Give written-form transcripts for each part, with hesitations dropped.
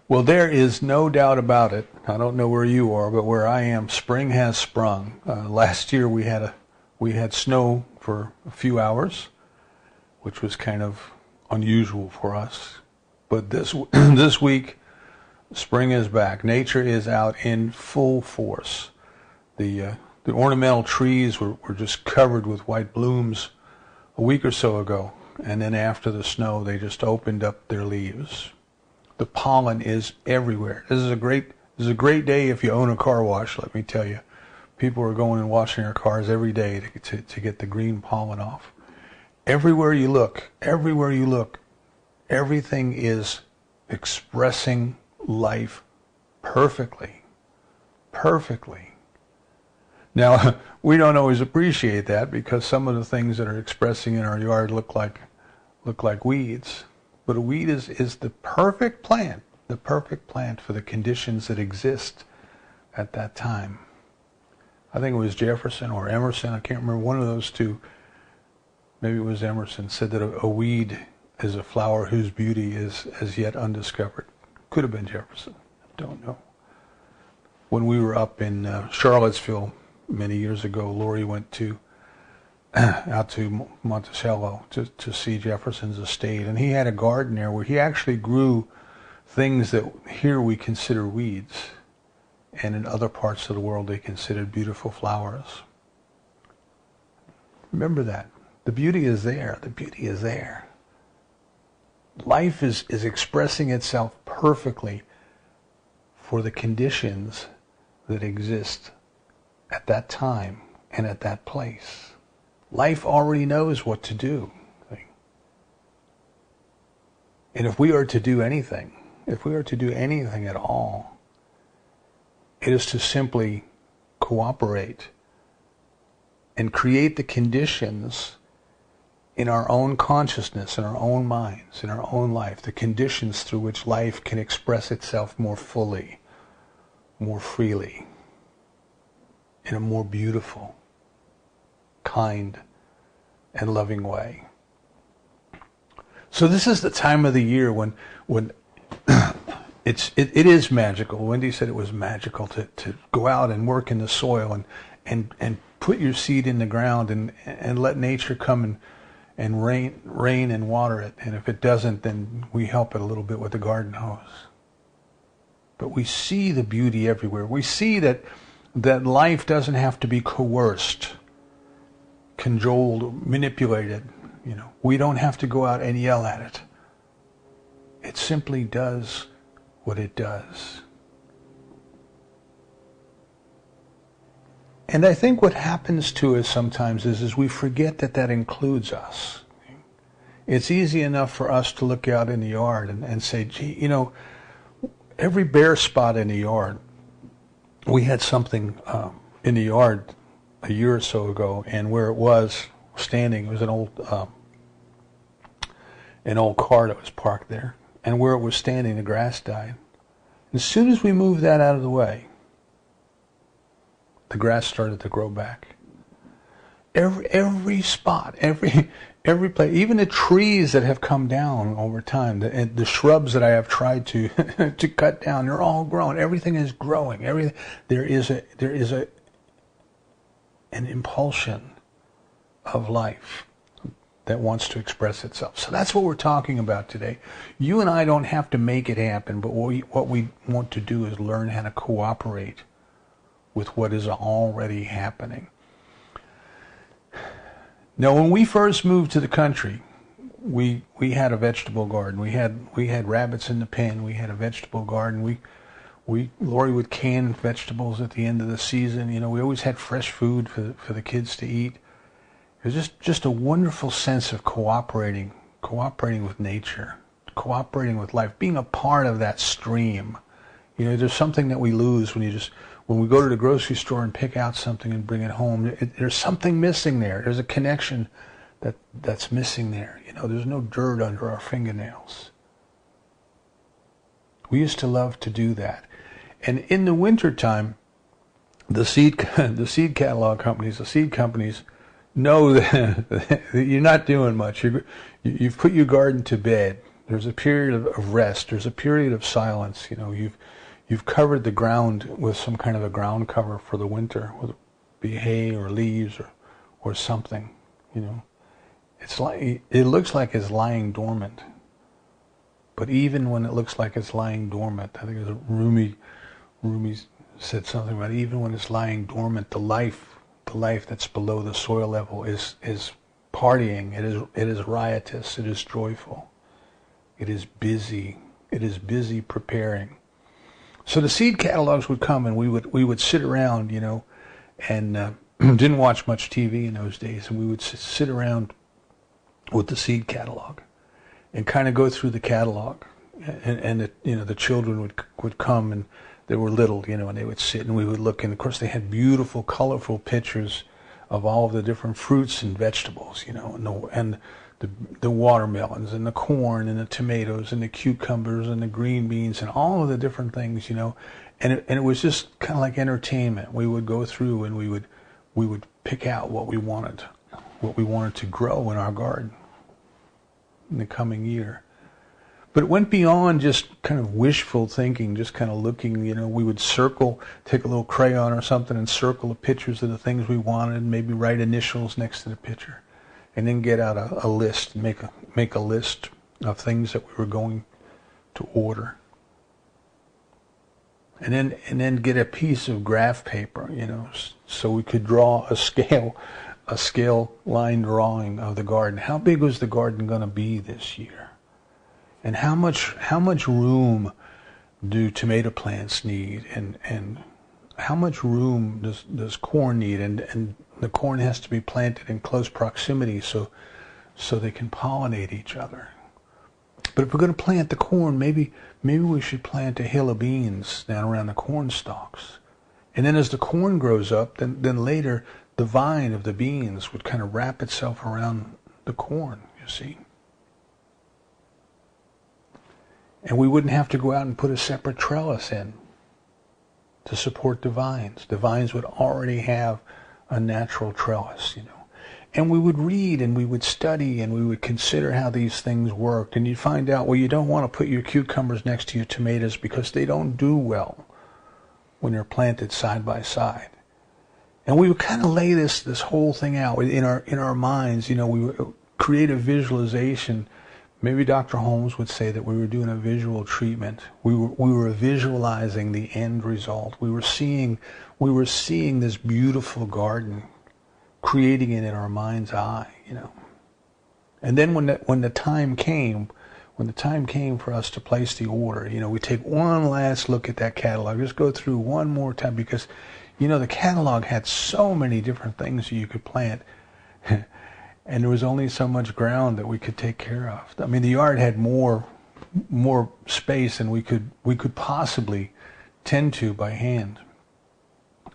Well, there is no doubt about it. I don't know where you are, but where I am, spring has sprung. Last year we had snow for a few hours, which was kind of unusual for us. But this this week, spring is back. Nature is out in full force. The ornamental trees were just covered with white blooms a week or so ago, and then after the snow, they just opened up their leaves. The pollen is everywhere. This is a great day if you own a car wash, let me tell you. People are going and washing their cars every day to get the green pollen off. Everywhere you look, everything is expressing life perfectly. Perfectly. Now, we don't always appreciate that because some of the things that are expressing in our yard look like weeds. But a weed is the perfect plant for the conditions that exist at that time. I think it was Jefferson or Emerson, I can't remember, one of those two, maybe it was Emerson, said that a weed is a flower whose beauty is as yet undiscovered. Could have been Jefferson, I don't know. When we were up in Charlottesville many years ago, Lori went out to Monticello to see Jefferson's estate, and he had a garden there where he actually grew things that here we consider weeds, and in other parts of the world they considered beautiful flowers. Remember that. The beauty is there. The beauty is there. Life is expressing itself perfectly for the conditions that exist at that time and at that place. Life already knows what to do. And if we are to do anything at all, it is to simply cooperate and create the conditions in our own consciousness, in our own minds, in our own life, the conditions through which life can express itself more fully, more freely, in a more beautiful, kind, and loving way. So this is the time of the year when it is magical. Wendy said it was magical to go out and work in the soil and put your seed in the ground and let nature come and rain and water it. And if it doesn't, then we help it a little bit with the garden hose. But we see the beauty everywhere. We see that life doesn't have to be coerced, cajoled, manipulated. We don't have to go out and yell at it. It simply does what it does. And I think what happens to us sometimes is we forget that includes us. It's easy enough for us to look out in the yard and say, gee, every bare spot in the yard, we had something in the yard a year or so ago, and where it was standing, it was an old car that was parked there, and where it was standing, the grass died. As soon as we moved that out of the way, the grass started to grow back. Every spot, every place, even the trees that have come down over time, the shrubs that I have tried to to cut down, they're all grown. Everything is growing. There is an impulsion of life that wants to express itself. So that's what we're talking about today. You and I don't have to make it happen, but what we want to do is learn how to cooperate with what is already happening. Now, when we first moved to the country, we had a vegetable garden. We had rabbits in the pen. We had a vegetable garden. Lori would can vegetables at the end of the season. We always had fresh food for the kids to eat. It was just a wonderful sense of cooperating with nature, cooperating with life, being a part of that stream. There's something that we lose when we go to the grocery store and pick out something and bring it home. There's something missing there. There's a connection that's missing there. There's no dirt under our fingernails. We used to love to do that. And in the wintertime, the seed catalog companies, the seed companies know that you're not doing much. You've put your garden to bed. There's a period of rest. There's a period of silence. You know, you've covered the ground with some kind of a ground cover for the winter, whether it be hay or leaves or something. You know, it's like, it looks like it's lying dormant. But even when it looks like it's lying dormant, I think it was Rumi said something about even when it's lying dormant, the life that's below the soil level is partying. It is riotous. It is joyful. It is busy. It is busy preparing. So the seed catalogs would come, and we would sit around, you know, and didn't watch much TV in those days, and we would sit around with the seed catalog and kind of go through the catalog, and you know, the children would come, and they were little, you know, and they would sit, and we would look, and of course they had beautiful, colorful pictures of all of the different fruits and vegetables, you know, and the watermelons and the corn and the tomatoes and the cucumbers and the green beans and all of the different things, you know, and it was just kind of like entertainment. We would go through and we would pick out what we wanted to grow in our garden in the coming year. But it went beyond just kind of wishful thinking, just kind of looking, you know, we would take a little crayon or something and circle the pictures of the things we wanted, and maybe write initials next to the picture, and then get out a list, and make a list of things that we were going to order. And then get a piece of graph paper, you know, so we could draw a scale line drawing of the garden. How big was the garden going to be this year? And how much room do tomato plants need, and how much room does corn need? And the corn has to be planted in close proximity so they can pollinate each other. But if we're going to plant the corn, maybe we should plant a hill of beans down around the corn stalks. And then as the corn grows up, then later the vine of the beans would kind of wrap itself around the corn, you see. And we wouldn't have to go out and put a separate trellis in to support the vines. The vines would already have a natural trellis, you know. And we would read, and we would study, and we would consider how these things worked. And you'd find out, well, you don't want to put your cucumbers next to your tomatoes because they don't do well when they're planted side by side. And we would kind of lay this whole thing out in our minds. You know, we would create a visualization. Maybe Dr. Holmes would say that we were doing a visual treatment. We were visualizing the end result. We were seeing this beautiful garden, creating it in our mind's eye, you know. And then when the time came for us to place the order, you know, we take one last look at that catalog, just go through one more time, because, you know, the catalog had so many different things that you could plant. And there was only so much ground that we could take care of. I mean, the yard had more space than we could possibly tend to by hand.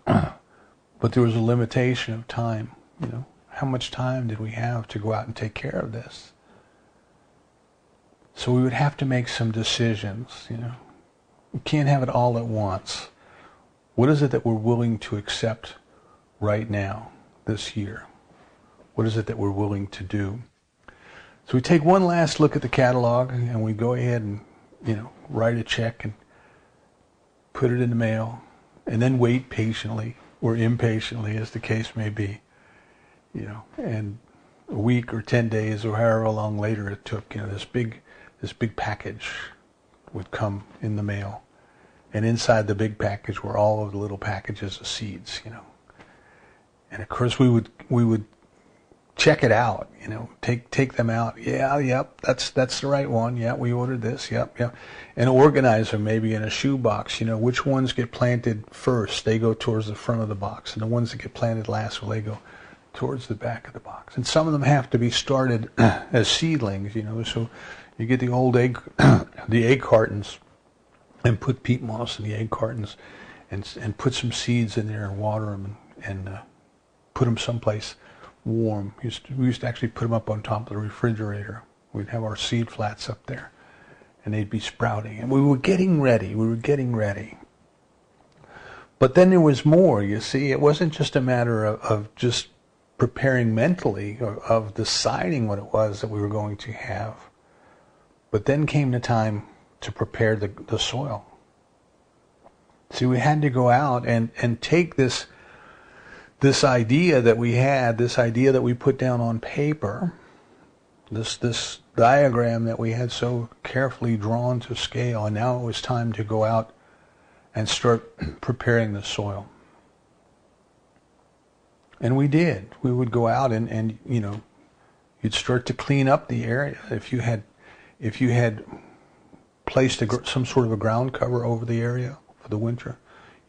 But there was a limitation of time, you know. How much time did we have to go out and take care of this? So we would have to make some decisions, you know. We can't have it all at once. What is it that we're willing to accept right now, this year? What is it that we're willing to do? So we take one last look at the catalog, and we go ahead and, you know, write a check and put it in the mail, and then wait patiently or impatiently, as the case may be, you know. And a week or 10 days or however long later it took, you know, this big package would come in the mail, and inside the big package were all of the little packages of seeds, you know. And of course we would check it out, you know, take them out. Yeah, yep, that's the right one. Yeah, we ordered this. Yep. And organize them maybe in a shoebox, you know, which ones get planted first, they go towards the front of the box, and the ones that get planted last, well, they go towards the back of the box. And some of them have to be started as seedlings, you know, so you get the old egg cartons, and put peat moss in the egg cartons, and put some seeds in there and water them, and put them someplace warm. We used to actually put them up on top of the refrigerator. We'd have our seed flats up there, and they'd be sprouting. And we were getting ready. But then there was more, you see. It wasn't just a matter of just preparing mentally, or of deciding what it was that we were going to have. But then came the time to prepare the soil. See, we had to go out and take this idea that we had, this idea that we put down on paper, this diagram that we had so carefully drawn to scale, and now it was time to go out and start preparing the soil. And we did. We would go out and you'd start to clean up the area. If you had placed some sort of a ground cover over the area for the winter,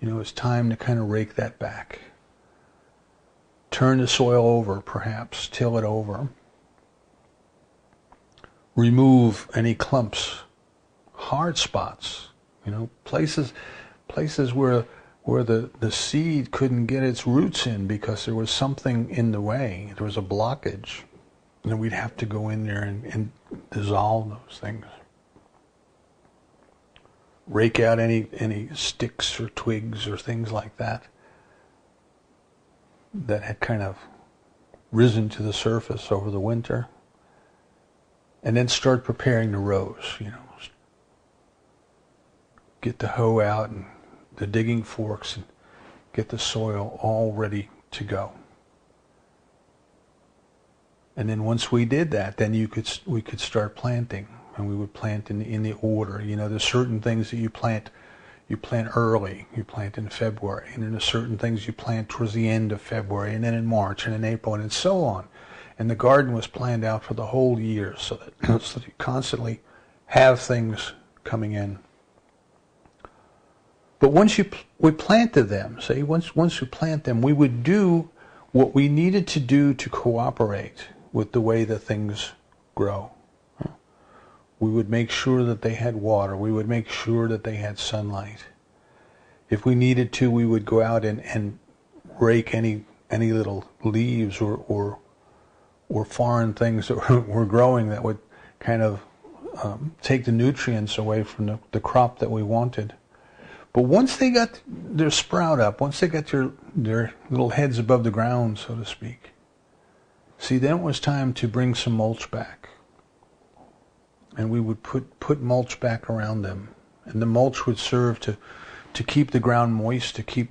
it's time to kind of rake that back. Turn the soil over, perhaps, till it over. Remove any clumps, hard spots, places where the seed couldn't get its roots in because there was something in the way. There was a blockage. And we'd have to go in there and dissolve those things. Rake out any sticks or twigs or things like that had kind of risen to the surface over the winter. And then start preparing the rows, Get the hoe out and the digging forks and get the soil all ready to go. And then once we did that, then we could start planting, and we would plant in the order. There's certain things that you plant early, you plant in February, and then there's certain things you plant towards the end of February, and then in March, and in April, and so on. And the garden was planned out for the whole year, so that you constantly have things coming in. But once we planted them, once we plant them, we would do what we needed to do to cooperate with the way that things grow. We would make sure that they had water. We would make sure that they had sunlight. If we needed to, we would go out and rake any little leaves or foreign things that were growing that would kind of take the nutrients away from the crop that we wanted. But once they got their sprout up, once they got their little heads above the ground, so to speak, see, then it was time to bring some mulch back. And we would put mulch back around them. And the mulch would serve to keep the ground moist, to keep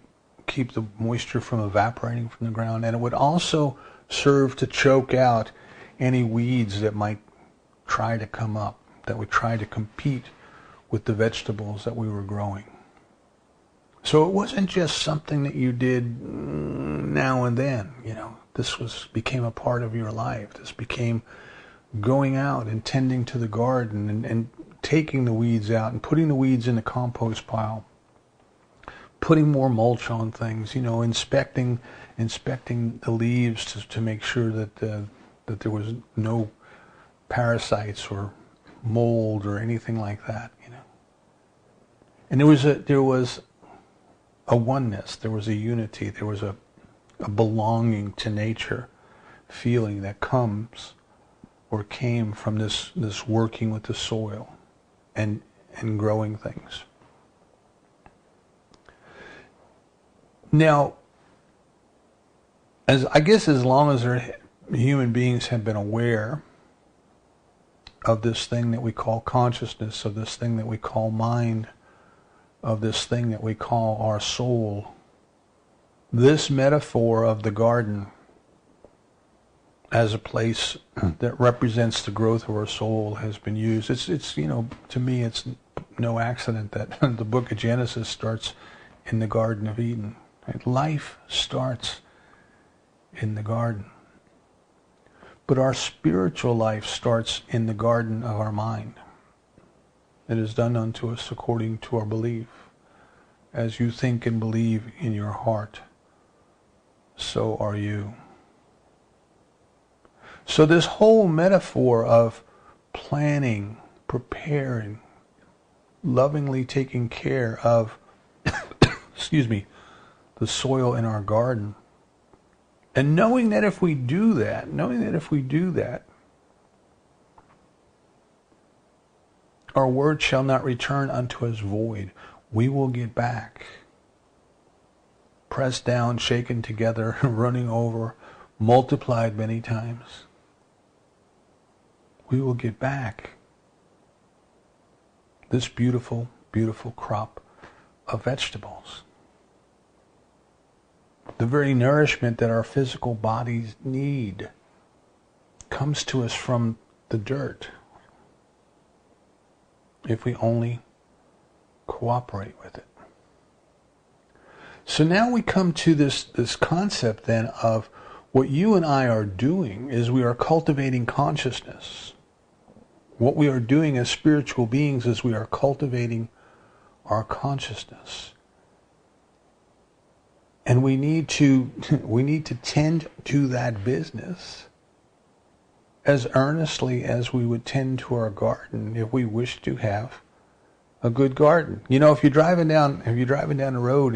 the moisture from evaporating from the ground. And it would also serve to choke out any weeds that might try to come up, that would try to compete with the vegetables that we were growing. So it wasn't just something that you did now and then, This became a part of your life. This became going out and tending to the garden and taking the weeds out and putting the weeds in the compost pile, putting more mulch on things, inspecting the leaves to make sure that there was no parasites or mold or anything like that, And there was a oneness, there was a unity, there was a belonging to nature feeling that comes or came from this working with the soil and growing things. Now, as long as human beings have been aware of this thing that we call consciousness, of this thing that we call mind, of this thing that we call our soul, this metaphor of the garden as a place that represents the growth of our soul has been used. It's to me, it's no accident that the book of Genesis starts in the Garden of Eden. Right? Life starts in the garden. But our spiritual life starts in the garden of our mind. It is done unto us according to our belief. As you think and believe in your heart, so are you. So this whole metaphor of planning, preparing, lovingly taking care of, the soil in our garden, and knowing that if we do that, our word shall not return unto us void. We will get back. Pressed down, shaken together, running over, multiplied many times. We will get back this beautiful, beautiful crop of vegetables. The very nourishment that our physical bodies need comes to us from the dirt, if we only cooperate with it. So now we come to this concept then of what you and I are doing is we are cultivating consciousness. What we are doing as spiritual beings is we are cultivating our consciousness. And we need to tend to that business as earnestly as we would tend to our garden if we wish to have a good garden. You know, if you're driving down the road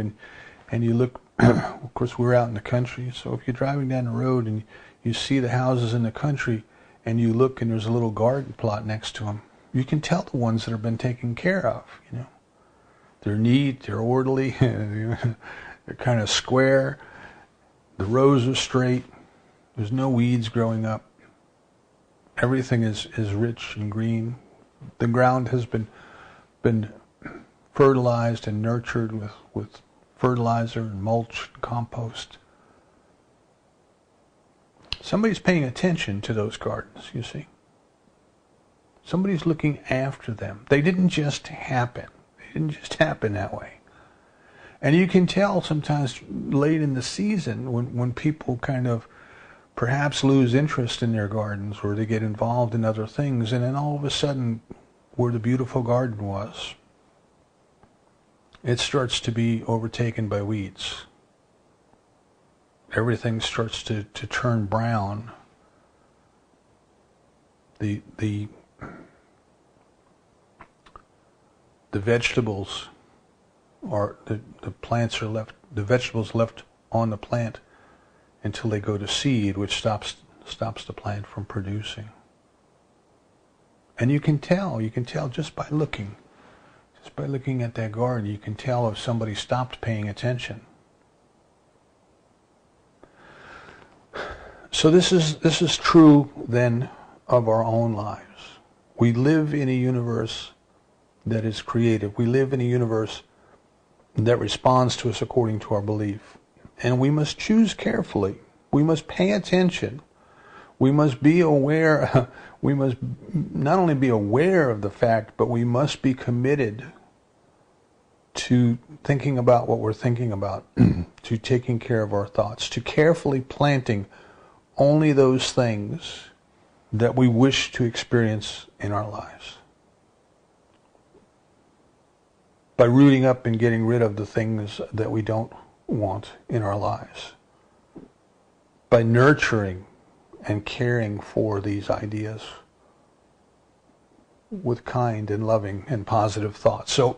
and you look, of course we're out in the country, so if you're driving down the road and you see the houses in the country and you look and there's a little garden plot next to them, you can tell the ones that have been taken care of, you know. They're neat, they're orderly, they're kind of square, the rows are straight, there's no weeds growing up. Everything is rich and green. The ground has been fertilized and nurtured with fertilizer and mulch and compost. Somebody's paying attention to those gardens, you see. Somebody's looking after them. They didn't just happen. They didn't just happen that way. And you can tell sometimes late in the season when people kind of perhaps lose interest in their gardens or they get involved in other things, and then all of a sudden where the beautiful garden was, it starts to be overtaken by weeds. Everything starts to turn brown. The vegetables are the plants are left, the vegetables left on the plant until they go to seed, which stops the plant from producing. And you can tell just by looking at that garden, you can tell if somebody stopped paying attention. So this is true then of our own lives. We live in a universe that is creative. We live in a universe that responds to us according to our belief. And we must choose carefully. We must pay attention. We must be aware. We must not only be aware of the fact, but we must be committed to thinking about what we're thinking about, to taking care of our thoughts, to carefully planting only those things that we wish to experience in our lives. By rooting up and getting rid of the things that we don't want in our lives. By nurturing and caring for these ideas with kind and loving and positive thoughts. So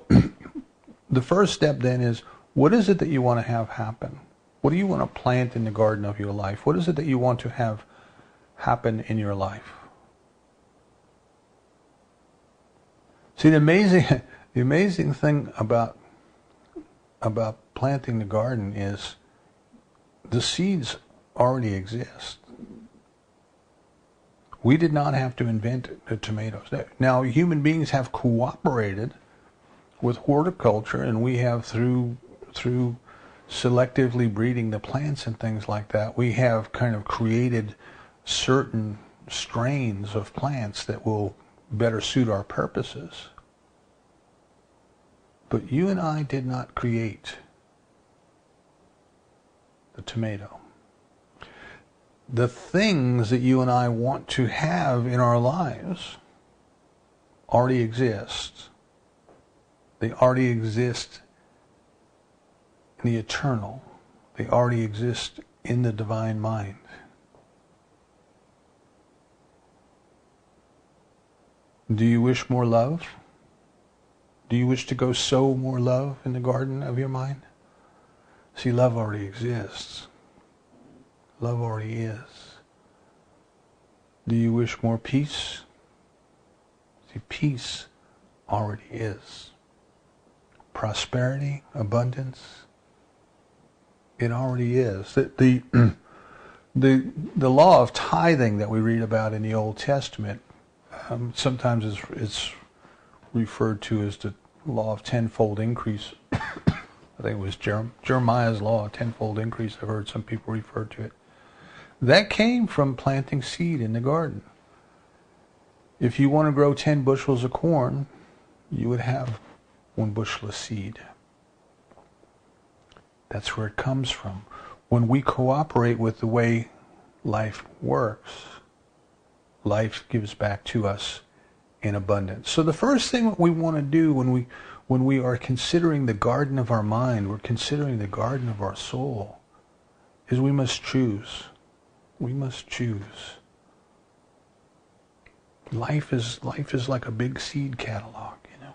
the first step then is, what is it that you want to have happen? What do you want to plant in the garden of your life? What is it that you want to have happen in your life? See, the amazing thing about planting the garden is the seeds already exist. We did not have to invent the tomatoes. Now, human beings have cooperated with horticulture, and we have through selectively breeding the plants and things like that, we have kind of created certain strains of plants that will better suit our purposes. But you and I did not create the tomato. The things that you and I want to have in our lives already exist. They already exist in the eternal. They already exist in the divine mind. Do you wish more love? Do you wish to go sow more love in the garden of your mind? See, love already exists. Love already is. Do you wish more peace? See, peace already is. Prosperity, abundance, it already is. The law of tithing that we read about in the Old Testament sometimes it's referred to as the law of tenfold increase. I think it was Jeremiah's law of tenfold increase. I've heard some people refer to it. That came from planting seed in the garden. If you want to grow 10 bushels of corn, you would have 1 bushel of seed. That's where it comes from. When we cooperate with the way life works, life gives back to us in abundance. So the first thing that we want to do when we are considering the garden of our mind, we're considering the garden of our soul, is we must choose. We must choose. Life is like a big seed catalog, you know.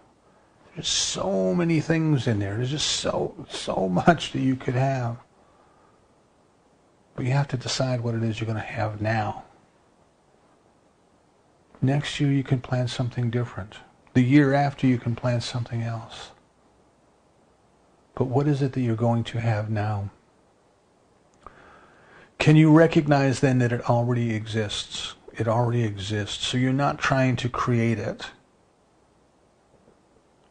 There's so many things in there. There's just so much that you could have. But you have to decide what it is you're going to have now. Next year you can plan something different. The year after you can plan something else. But what is it that you're going to have now? Can you recognize then that it already exists? It already exists. So you're not trying to create it.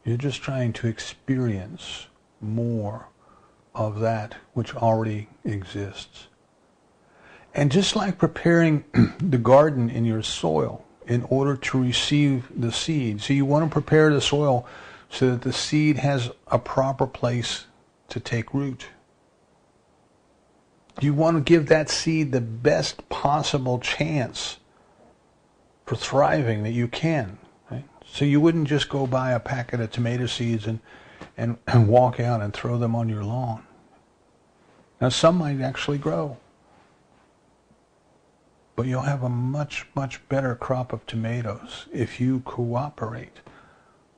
You're just trying to experience more of that which already exists. And just like preparing the garden in your soil in order to receive the seed. So you want to prepare the soil so that the seed has a proper place to take root. You want to give that seed the best possible chance for thriving that you can. Right? So you wouldn't just go buy a packet of tomato seeds and walk out and throw them on your lawn. Now some might actually grow. But you'll have a much, much better crop of tomatoes if you cooperate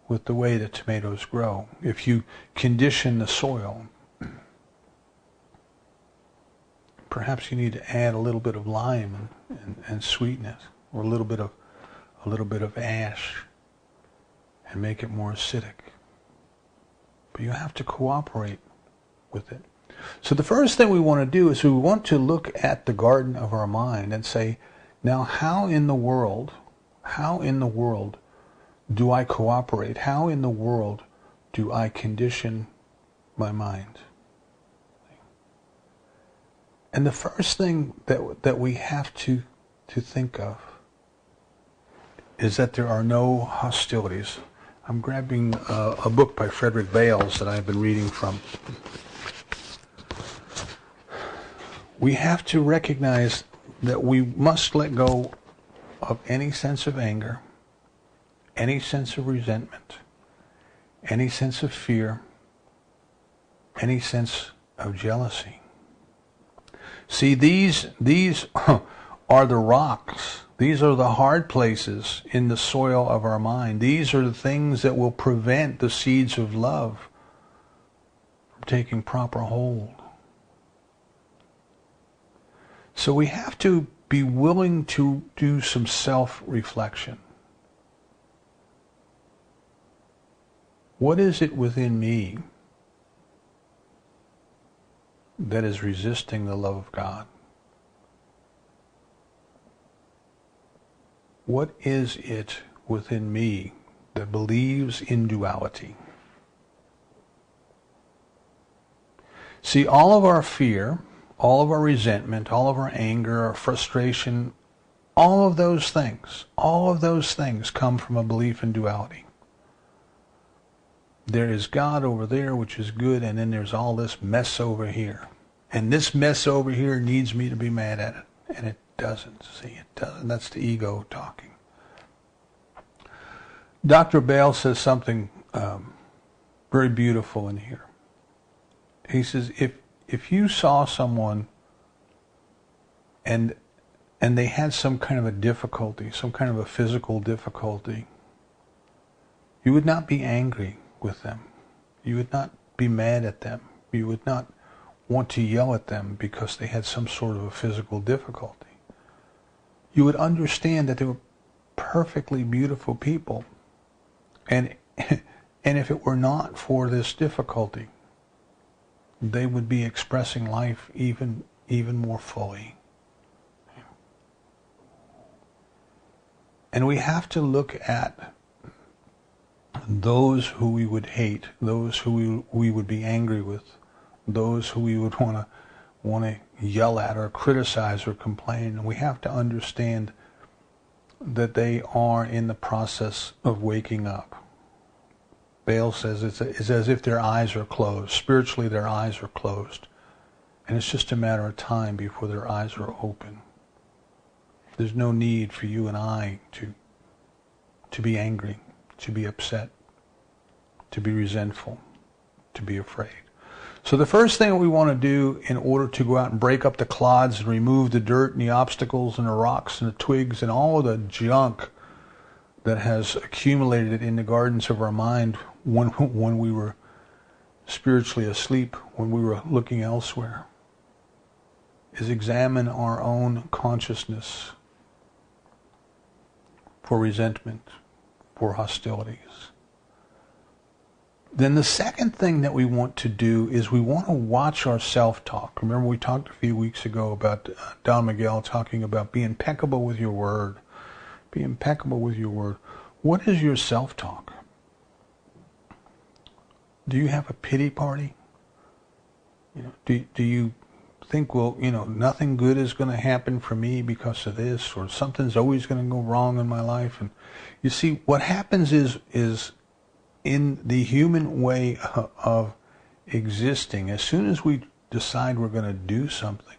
with the way that tomatoes grow. If you condition the soil. Perhaps you need to add a little bit of lime and sweeten it, or a little bit of ash, and make it more acidic. But you have to cooperate with it. So the first thing we want to do is we want to look at the garden of our mind and say, now how in the world do I cooperate? How in the world do I condition my mind? And the first thing that we have to think of is that there are no hostilities. I'm grabbing a book by Frederick Bales that I've been reading from. We have to recognize that we must let go of any sense of anger, any sense of resentment, any sense of fear, any sense of jealousy. See, these are the rocks. These are the hard places in the soil of our mind. These are the things that will prevent the seeds of love from taking proper hold. So we have to be willing to do some self-reflection. What is it within me that is resisting the love of God? What is it within me that believes in duality? See, all of our fear, all of our resentment, all of our anger, our frustration, all of those things come from a belief in duality. There is God over there, which is good, and then there's all this mess over here. And this mess over here needs me to be mad at it. And it doesn't. See, it doesn't. That's the ego talking. Dr. Bale says something very beautiful in here. He says, if you saw someone and they had some kind of a difficulty, some kind of a physical difficulty, you would not be angry with them. You would not be mad at them. You would not want to yell at them because they had some sort of a physical difficulty. You would understand that they were perfectly beautiful people. And if it were not for this difficulty, they would be expressing life even more fully. And we have to look at those who we would hate, those who we would be angry with, those who we would want to yell at or criticize or complain. We have to understand that they are in the process of waking up. Bale says it's as if their eyes are closed. Spiritually, their eyes are closed. And it's just a matter of time before their eyes are open. There's no need for you and I to be angry, to be upset, to be resentful, to be afraid. So the first thing that we want to do in order to go out and break up the clods and remove the dirt and the obstacles and the rocks and the twigs and all of the junk that has accumulated in the gardens of our mind when we were spiritually asleep, when we were looking elsewhere, is examine our own consciousness for resentment, for hostilities. Then the second thing that we want to do is we want to watch our self-talk. Remember we talked a few weeks ago about Don Miguel talking about be impeccable with your word. Be impeccable with your word. What is your self-talk? Do you have a pity party? Do you think, well, nothing good is going to happen for me because of this, or something's always going to go wrong in my life? And you see, what happens is in the human way of existing, as soon as we decide we're going to do something,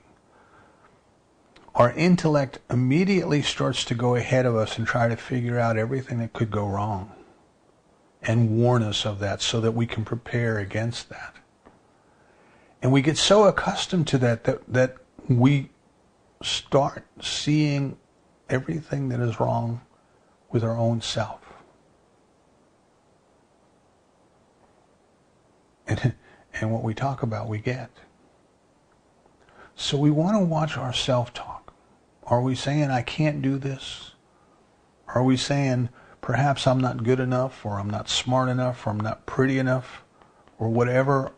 our intellect immediately starts to go ahead of us and try to figure out everything that could go wrong and warn us of that so that we can prepare against that. And we get so accustomed to that we start seeing everything that is wrong with our own self. And what we talk about, we get. So we want to watch our self-talk. Are we saying, I can't do this? Are we saying, perhaps I'm not good enough, or I'm not smart enough, or I'm not pretty enough, or whatever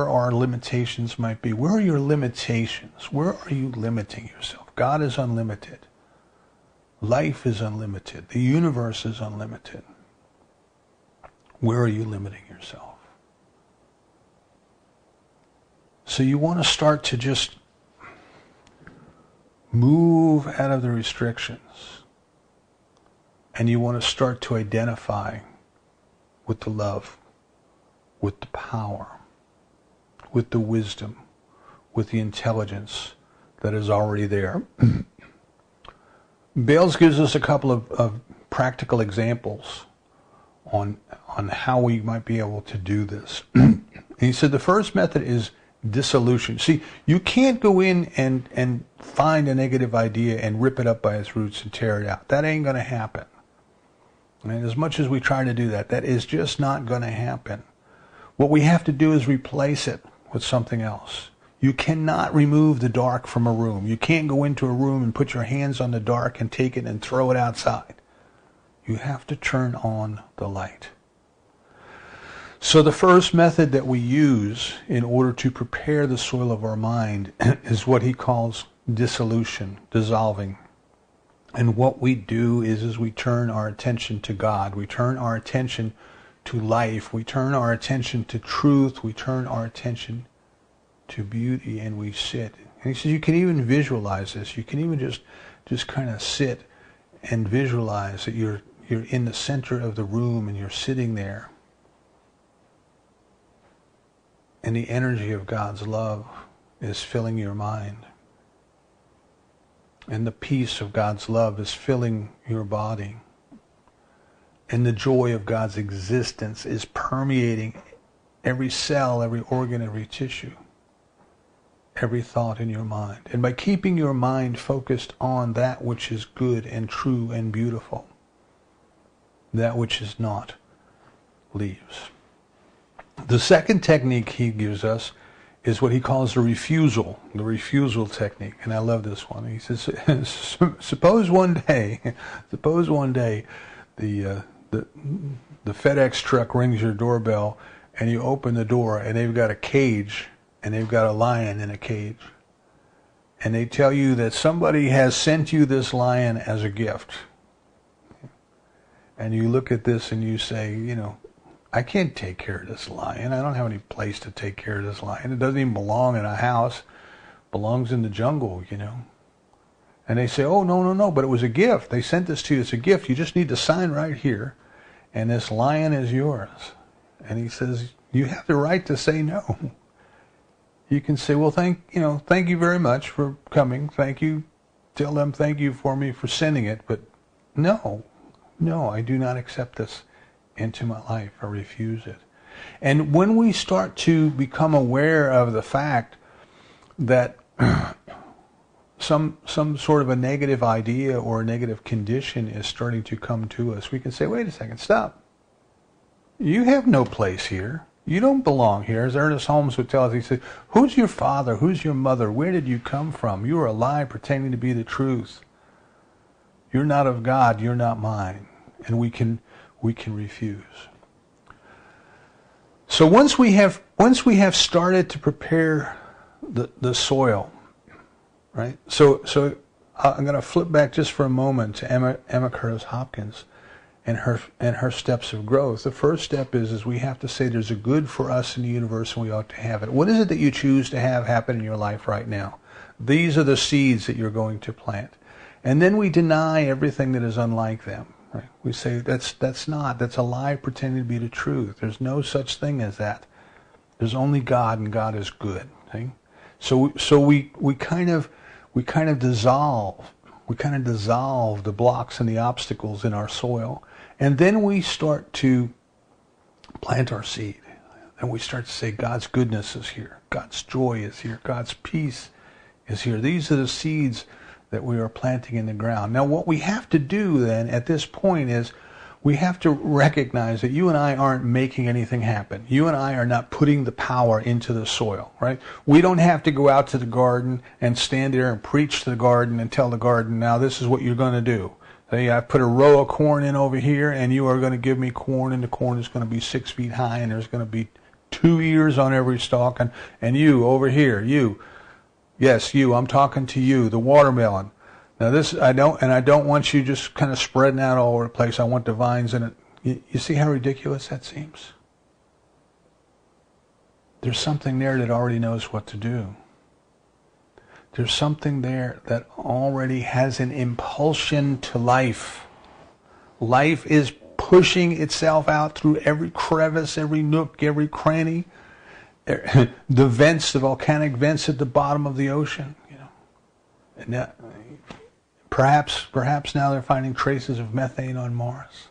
our limitations might be? Where are your limitations? Where are you limiting yourself? God is unlimited. Life is unlimited. The universe is unlimited. Where are you limiting yourself? So you want to start to just move out of the restrictions. And you want to start to identify with the love, with the power, with the wisdom, with the intelligence that is already there. Bales gives us a couple of practical examples on how we might be able to do this. He said the first method is dissolution. See, you can't go in and find a negative idea and rip it up by its roots and tear it out. That ain't going to happen. And as much as we try to do that, that is just not going to happen. What we have to do is replace it with something else. You cannot remove the dark from a room. You can't go into a room and put your hands on the dark and take it and throw it outside. You have to turn on the light. So the first method that we use in order to prepare the soil of our mind is what he calls dissolution, dissolving. And what we do is we turn our attention to God. We turn our attention to life. We turn our attention to truth. We turn our attention to beauty, and we sit. And he says you can even visualize this. You can even just kind of sit and visualize that you're in the center of the room and you're sitting there. And the energy of God's love is filling your mind. And the peace of God's love is filling your body. And the joy of God's existence is permeating every cell, every organ, every tissue, every thought in your mind. And by keeping your mind focused on that which is good and true and beautiful, that which is not leaves. The second technique he gives us is what he calls the refusal technique. And I love this one. He says, suppose one day the FedEx truck rings your doorbell and you open the door and they've got a cage and they've got a lion in a cage. And they tell you that somebody has sent you this lion as a gift. and you look at this and you say, I can't take care of this lion. I don't have any place to take care of this lion. It doesn't even belong in a house. It belongs in the jungle, And they say, oh, no, but it was a gift. They sent this to you. It's a gift. You just need to sign right here, and this lion is yours. And he says, you have the right to say no. You can say, well, thank you very much for coming. Thank you. Tell them thank you for me for sending it. But no, I do not accept this into my life. I refuse it. And when we start to become aware of the fact that some sort of a negative idea or a negative condition is starting to come to us, we can say, wait a second, stop. You have no place here. You don't belong here. As Ernest Holmes would tell us, he said, who's your father? Who's your mother? Where did you come from? You are a lie pretending to be the truth. You're not of God. You're not mine. And we can refuse. So once we have started to prepare the soil, right? So I'm going to flip back just for a moment to Emma Curtis Hopkins and her steps of growth. The first step is we have to say there's a good for us in the universe and we ought to have it. What is it that you choose to have happen in your life right now? These are the seeds that you're going to plant. And then we deny everything that is unlike them. Right? We say that's a lie pretending to be the truth. There's no such thing as that. There's only God, and God is good. Okay? So we kind of dissolve the blocks and the obstacles in our soil. And then we start to plant our seed. And we start to say, God's goodness is here. God's joy is here. God's peace is here. These are the seeds that we are planting in the ground. Now, what we have to do then at this point is we have to recognize that you and I aren't making anything happen. You and I are not putting the power into the soil, right? We don't have to go out to the garden and stand there and preach to the garden and tell the garden, now this is what you're going to do. Say, I put a row of corn in over here, and you are going to give me corn, and the corn is going to be 6 feet high, and there's going to be 2 ears on every stalk, and you over here, you, yes, you, I'm talking to you, the watermelon. Now this, I don't want you just kind of spreading out all over the place. I want the vines in it. You see how ridiculous that seems? There's something there that already knows what to do. There's something there that already has an impulsion to life. Life is pushing itself out through every crevice, every nook, every cranny. The vents, the volcanic vents at the bottom of the ocean. And now, perhaps now they're finding traces of methane on Mars,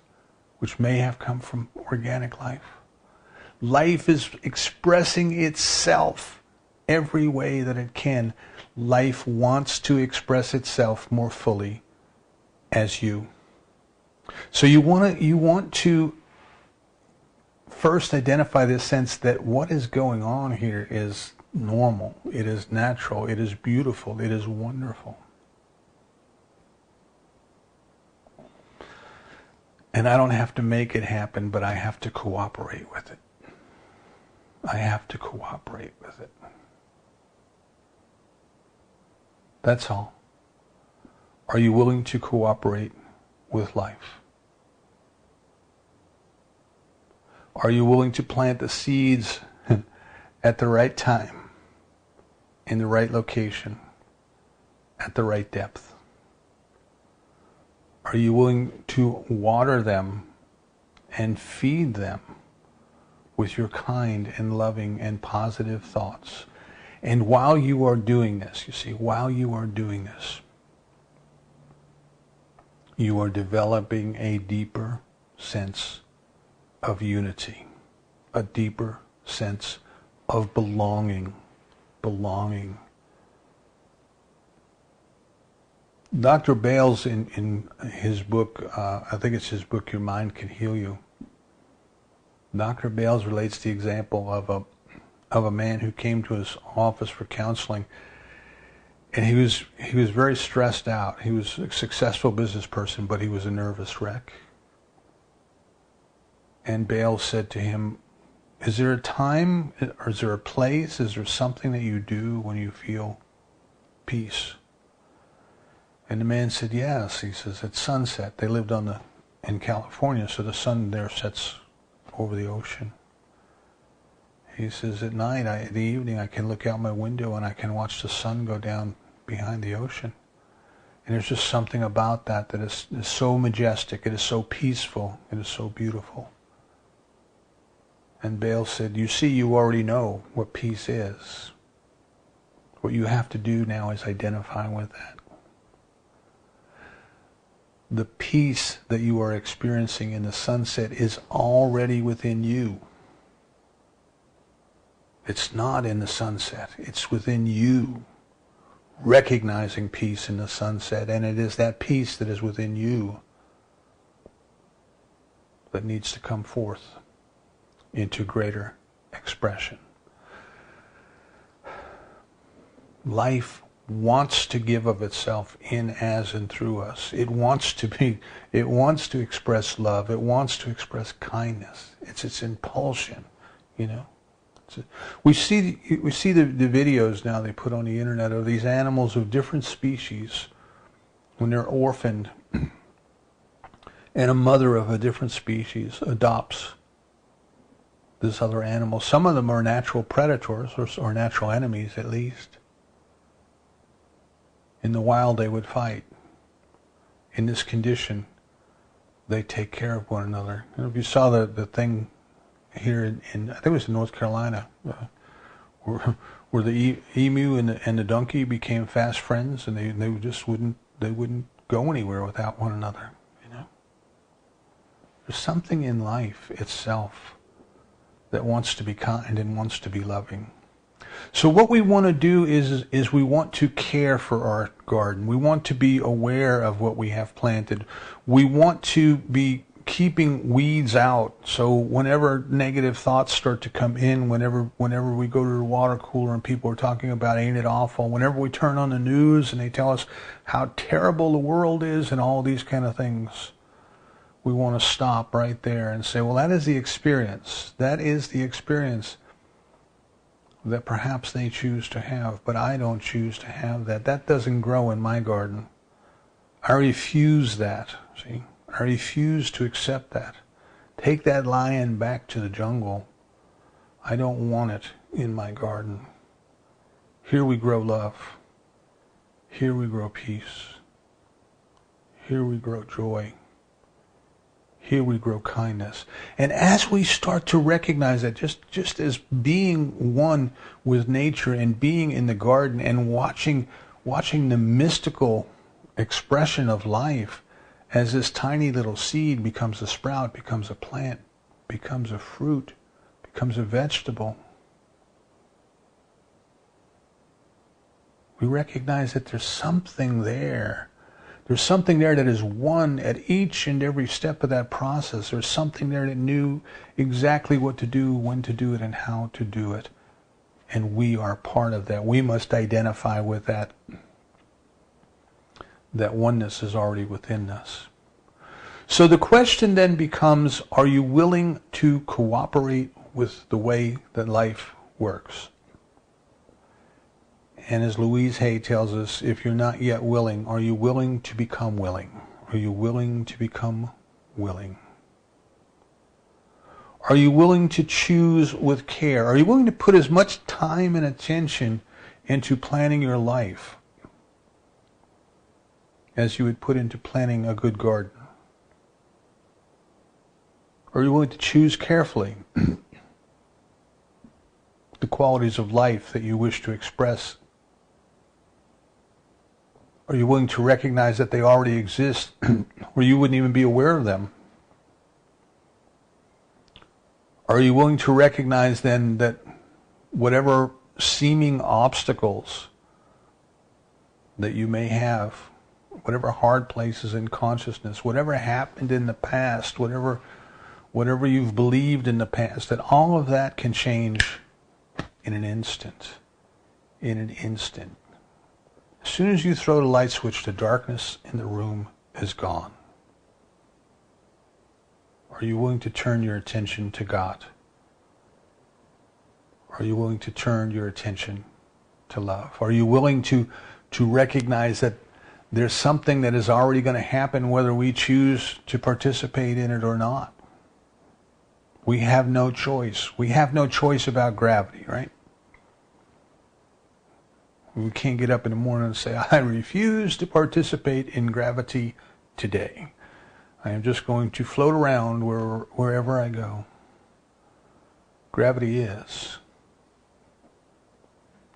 which may have come from organic life. Life is expressing itself every way that it can. Life wants to express itself more fully as you. So you want to first identify this sense that what is going on here is normal, it is natural, it is beautiful, it is wonderful. And I don't have to make it happen, but I have to cooperate with it. I have to cooperate with it. That's all. Are you willing to cooperate with life? Are you willing to plant the seeds at the right time, in the right location, at the right depth? Are you willing to water them and feed them with your kind and loving and positive thoughts? And while you are doing this, you see, while you are doing this, you are developing a deeper sense of unity, a deeper sense of belonging. Dr. Bales, in his book, I think it's his book, Your Mind Can Heal You, Dr. Bales relates the example of a man who came to his office for counseling, and he was very stressed out. He was a successful business person, but he was a nervous wreck. And Bales said to him, is there a time, or is there a place, is there something that you do when you feel peace? And the man said, yes. He says, at sunset. They lived in California, so the sun there sets over the ocean. He says, at night, in the evening, I can look out my window and I can watch the sun go down behind the ocean. And there's just something about that is so majestic, it is so peaceful, it is so beautiful. And Bale said, you see, you already know what peace is. What you have to do now is identify with that. The peace that you are experiencing in the sunset is already within you. It's not in the sunset. It's within you, recognizing peace in the sunset. And it is that peace that is within you that needs to come forth into greater expression. Life wants to give of itself in, as, and through us. It wants to express love. It wants to express kindness. It's its impulsion, you know. We see the videos now they put on the internet of these animals of different species when they're orphaned, and a mother of a different species adopts this other animal. Some of them are natural predators or natural enemies, at least. In the wild they would fight. In this condition, they take care of one another. You know, if you saw the thing here in I think it was in North Carolina, where the emu and the donkey became fast friends, and they just wouldn't go anywhere without one another. You know, there's something in life itself that wants to be kind and wants to be loving. So what we want to do is we want to care for our garden. We want to be aware of what we have planted. We want to be keeping weeds out. So whenever negative thoughts start to come in, whenever we go to the water cooler and people are talking about ain't it awful, whenever we turn on the news and they tell us how terrible the world is and all these kind of things, we want to stop right there and say, well, that is the experience. That is the experience that perhaps they choose to have, but I don't choose to have that. That doesn't grow in my garden. I refuse that, see? I refuse to accept that. Take that lion back to the jungle. I don't want it in my garden. Here we grow love. Here we grow peace. Here we grow joy. Here we grow kindness. And as we start to recognize that, just as being one with nature and being in the garden and watching the mystical expression of life as this tiny little seed becomes a sprout, becomes a plant, becomes a fruit, becomes a vegetable, we recognize that there's something there. There's something there that is one at each and every step of that process. There's something there that knew exactly what to do, when to do it, and how to do it. And we are part of that. We must identify with that. That oneness is already within us. So the question then becomes, are you willing to cooperate with the way that life works? And as Louise Hay tells us, if you're not yet willing, are you willing to become willing? Are you willing to become willing? Are you willing to choose with care? Are you willing to put as much time and attention into planning your life as you would put into planning a good garden? Are you willing to choose carefully the qualities of life that you wish to express? Are you willing to recognize that they already exist or you wouldn't even be aware of them? Are you willing to recognize then that whatever seeming obstacles that you may have, whatever hard places in consciousness, whatever happened in the past, whatever you've believed in the past, that all of that can change in an instant. In an instant. As soon as you throw the light switch, the darkness in the room is gone. Are you willing to turn your attention to God? Are you willing to turn your attention to love? Are you willing to recognize that There's something that is already going to happen whether we choose to participate in it or not. We have no choice. We have no choice about gravity, right? We can't get up in the morning and say, I refuse to participate in gravity today. I am just going to float around wherever I go. Gravity is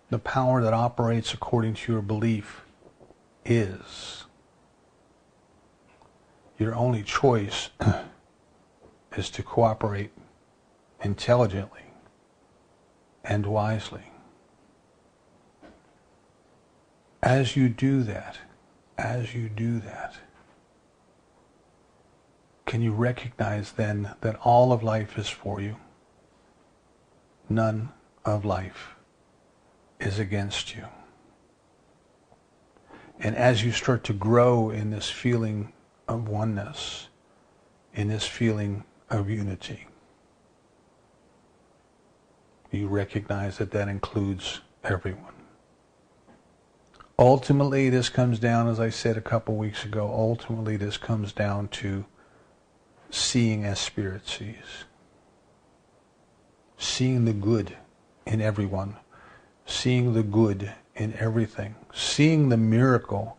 the power that operates according to your belief is. Your only choice is to cooperate intelligently and wisely. As you do that, can you recognize then that all of life is for you? None of life is against you. And as you start to grow in this feeling of oneness, in this feeling of unity, you recognize that that includes everyone. Ultimately, this comes down, as I said a couple weeks ago, ultimately this comes down to seeing as Spirit sees. Seeing the good in everyone. Seeing the good in everything. Seeing the miracle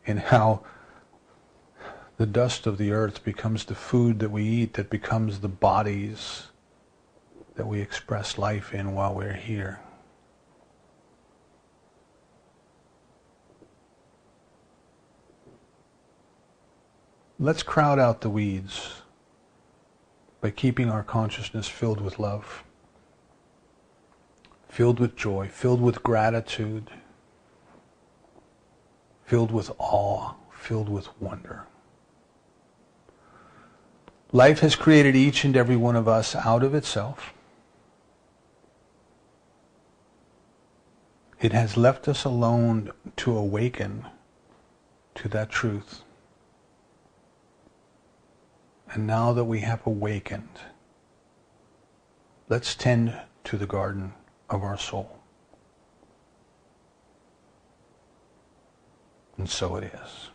in how the dust of the earth becomes the food that we eat, that becomes the bodies that we express life in while we're here. Let's crowd out the weeds by keeping our consciousness filled with love, filled with joy, filled with gratitude, filled with awe, filled with wonder. Life has created each and every one of us out of itself. It has left us alone to awaken to that truth. And now that we have awakened, let's tend to the garden of our soul. And so it is.